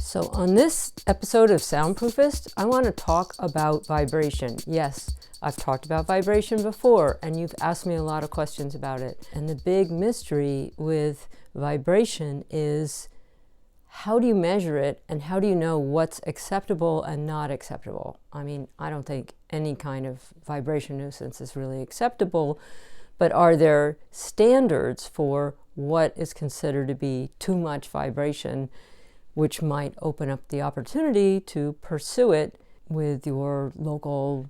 So on this episode of Soundproofist, I want to talk about vibration. Yes, I've talked about vibration before, and you've asked me a lot of questions about it. And the big mystery with vibration is, how do you measure it, and how do you know what's acceptable and not acceptable? I mean, I don't think any kind of vibration nuisance is really acceptable, but are there standards for what is considered to be too much vibration, which might open up the opportunity to pursue it with your local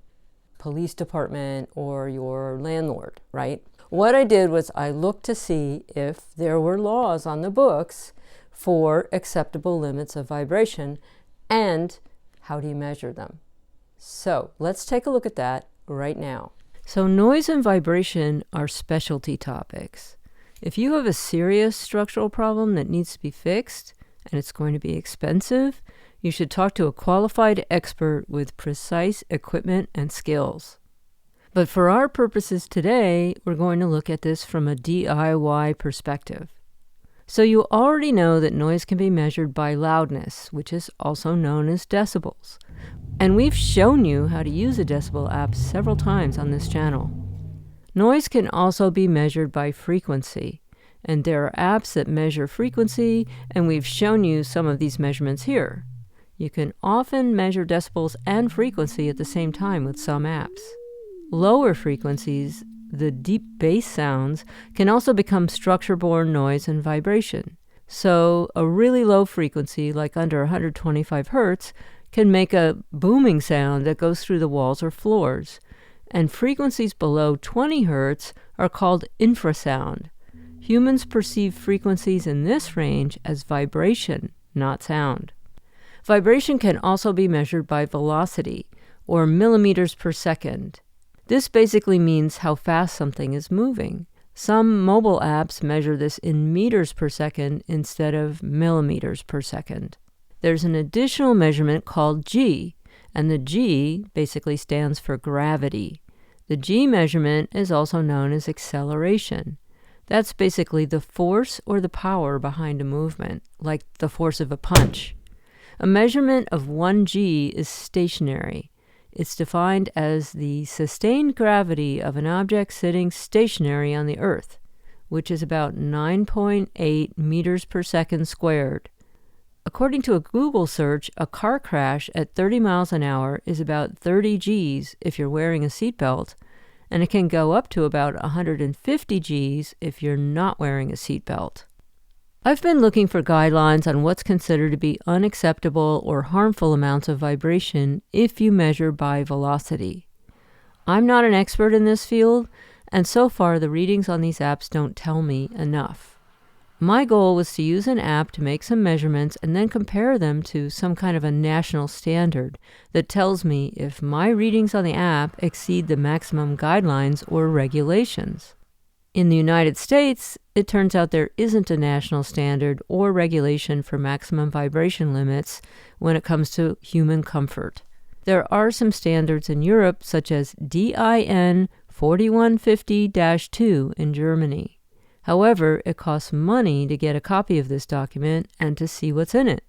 police department or your landlord, right? What I did was I looked to see if there were laws on the books for acceptable limits of vibration and how do you measure them. So let's take a look at that right now. So noise and vibration are specialty topics. If you have a serious structural problem that needs to be fixed, and it's going to be expensive, you should talk to a qualified expert with precise equipment and skills. But for our purposes today, we're going to look at this from a DIY perspective. So you already know that noise can be measured by loudness, which is also known as decibels. And we've shown you how to use a decibel app several times on this channel. Noise can also be measured by frequency. And there are apps that measure frequency, and we've shown you some of these measurements here. You can often measure decibels and frequency at the same time with some apps. Lower frequencies, the deep bass sounds, can also become structure-borne noise and vibration. So a really low frequency, like under 125 hertz, can make a booming sound that goes through the walls or floors. And frequencies below 20 hertz are called infrasound. Humans perceive frequencies in this range as vibration, not sound. Vibration can also be measured by velocity, or millimeters per second. This basically means how fast something is moving. Some mobile apps measure this in meters per second instead of millimeters per second. There's an additional measurement called G, and the G basically stands for gravity. The G measurement is also known as acceleration. That's basically the force or the power behind a movement, like the force of a punch. A measurement of 1G is stationary. It's defined as the sustained gravity of an object sitting stationary on the Earth, which is about 9.8 meters per second squared. According to a Google search, a car crash at 30 miles an hour is about 30 Gs if you're wearing a seatbelt, and it can go up to about 150 Gs if you're not wearing a seatbelt. I've been looking for guidelines on what's considered to be unacceptable or harmful amounts of vibration if you measure by velocity. I'm not an expert in this field, and so far the readings on these apps don't tell me enough. My goal was to use an app to make some measurements and then compare them to some kind of a national standard that tells me if my readings on the app exceed the maximum guidelines or regulations. In the United States, it turns out there isn't a national standard or regulation for maximum vibration limits when it comes to human comfort. There are some standards in Europe, such as DIN 4150-2 in Germany. However, it costs money to get a copy of this document and to see what's in it,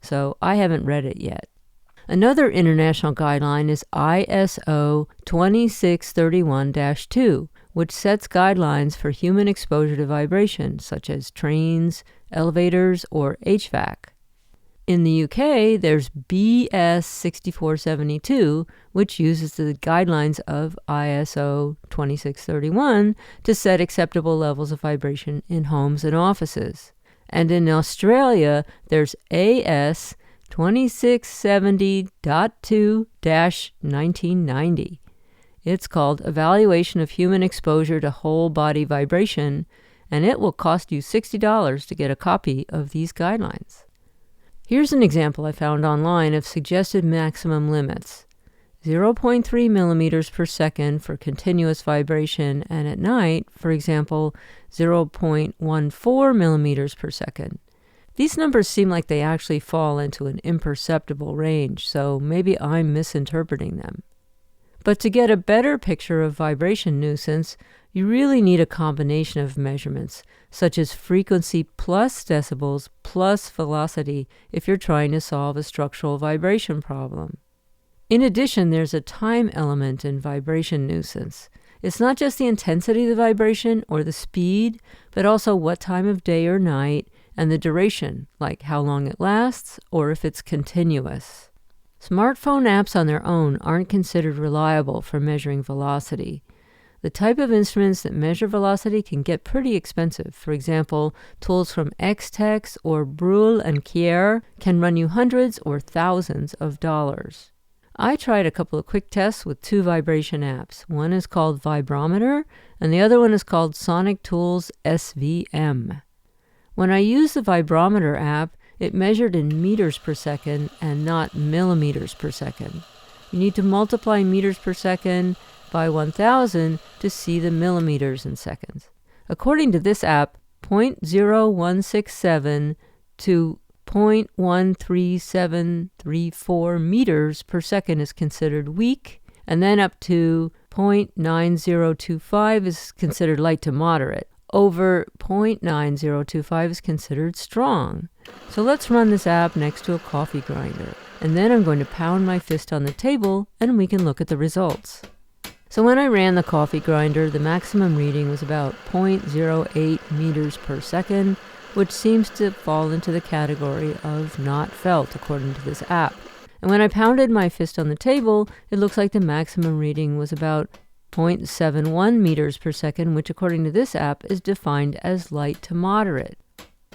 so I haven't read it yet. Another international guideline is ISO 2631-2, which sets guidelines for human exposure to vibration, such as trains, elevators, or HVAC. In the UK, there's BS 6472, which uses the guidelines of ISO 2631 to set acceptable levels of vibration in homes and offices. And in Australia, there's AS 2670.2-1990. It's called Evaluation of Human Exposure to Whole Body Vibration, and it will cost you $60 to get a copy of these guidelines. Here's an example I found online of suggested maximum limits. 0.3 millimeters per second for continuous vibration, and at night, for example, 0.14 millimeters per second. These numbers seem like they actually fall into an imperceptible range, so maybe I'm misinterpreting them. But to get a better picture of vibration nuisance, You really need a combination of measurements, such as frequency plus decibels plus velocity if you're trying to solve a structural vibration problem. In addition, there's a time element in vibration nuisance. It's not just the intensity of the vibration or the speed, but also what time of day or night and the duration, like how long it lasts or if it's continuous. Smartphone apps on their own aren't considered reliable for measuring velocity. The type of instruments that measure velocity can get pretty expensive. For example, tools from Xtex or Brüel and Kjær can run you hundreds or thousands of dollars. I tried a couple of quick tests with 2 vibration apps. One is called Vibrometer, and the other one is called Sonic Tools SVM. When I used the Vibrometer app, it measured in meters per second and not millimeters per second. You need to multiply meters per second by 1,000 to see the millimeters in seconds. According to this app, 0.0167 to 0.13734 meters per second is considered weak, and then up to 0.9025 is considered light to moderate. Over 0.9025 is considered strong. So let's run this app next to a coffee grinder, and then I'm going to pound my fist on the table and we can look at the results. So when I ran the coffee grinder, the maximum reading was about 0.08 meters per second, which seems to fall into the category of not felt according to this app. And when I pounded my fist on the table, it looks like the maximum reading was about 0.71 meters per second, which according to this app is defined as light to moderate.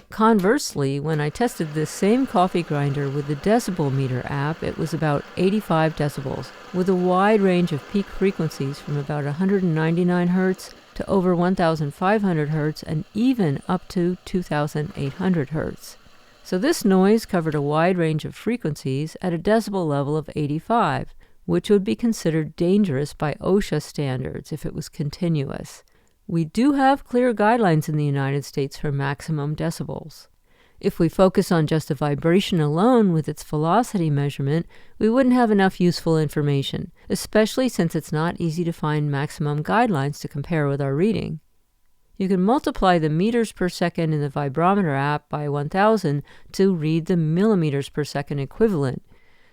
Conversely, when I tested this same coffee grinder with the decibel meter app, it was about 85 decibels, with a wide range of peak frequencies from about 199 Hz to over 1,500 Hz and even up to 2,800 Hz. So this noise covered a wide range of frequencies at a decibel level of 85, which would be considered dangerous by OSHA standards if it was continuous. We do have clear guidelines in the United States for maximum decibels. If we focus on just the vibration alone with its velocity measurement, we wouldn't have enough useful information, especially since it's not easy to find maximum guidelines to compare with our reading. You can multiply the meters per second in the Vibrometer app by 1,000 to read the millimeters per second equivalent.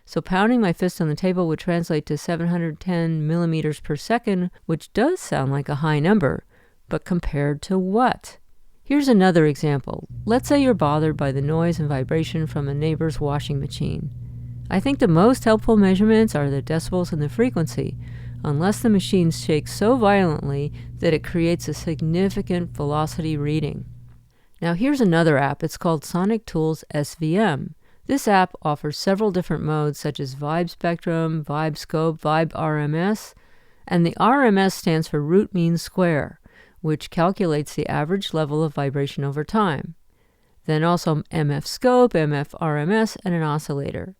So pounding my fist on the table would translate to 710 millimeters per second, which does sound like a high number. But compared to what? Here's another example. Let's say you're bothered by the noise and vibration from a neighbor's washing machine. I think the most helpful measurements are the decibels and the frequency, unless the machine shakes so violently that it creates a significant velocity reading. Now here's another app. It's called Sonic Tools SVM. This app offers several different modes such as Vibe Spectrum, Vibe Scope, Vibe RMS, and the RMS stands for root mean square, which calculates the average level of vibration over time. Then also MF Scope, MF RMS, and an oscillator.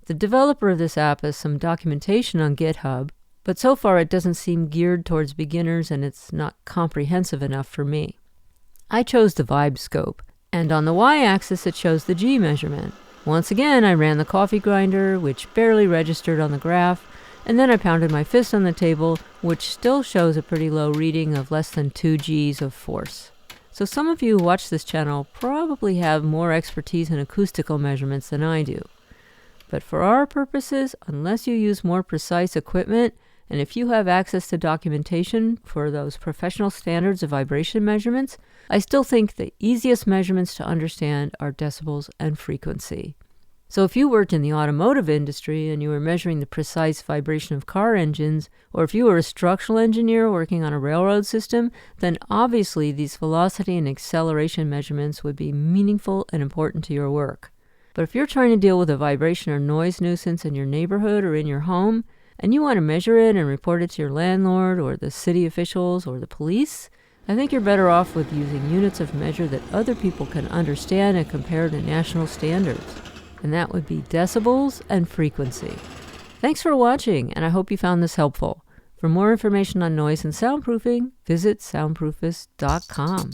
The developer of this app has some documentation on GitHub, but so far it doesn't seem geared towards beginners and it's not comprehensive enough for me. I chose the Vibe Scope, and on the y-axis it shows the G measurement. Once again, I ran the coffee grinder, which barely registered on the graph, and then I pounded my fist on the table, which still shows a pretty low reading of less than 2 Gs of force. So some of you who watch this channel probably have more expertise in acoustical measurements than I do. But for our purposes, unless you use more precise equipment, and if you have access to documentation for those professional standards of vibration measurements, I still think the easiest measurements to understand are decibels and frequency. So if you worked in the automotive industry and you were measuring the precise vibration of car engines, or if you were a structural engineer working on a railroad system, then obviously these velocity and acceleration measurements would be meaningful and important to your work. But if you're trying to deal with a vibration or noise nuisance in your neighborhood or in your home, and you want to measure it and report it to your landlord or the city officials or the police, I think you're better off with using units of measure that other people can understand and compare to national standards. And that would be decibels and frequency. Thanks for watching, and I hope you found this helpful. For more information on noise and soundproofing, visit soundproofist.com.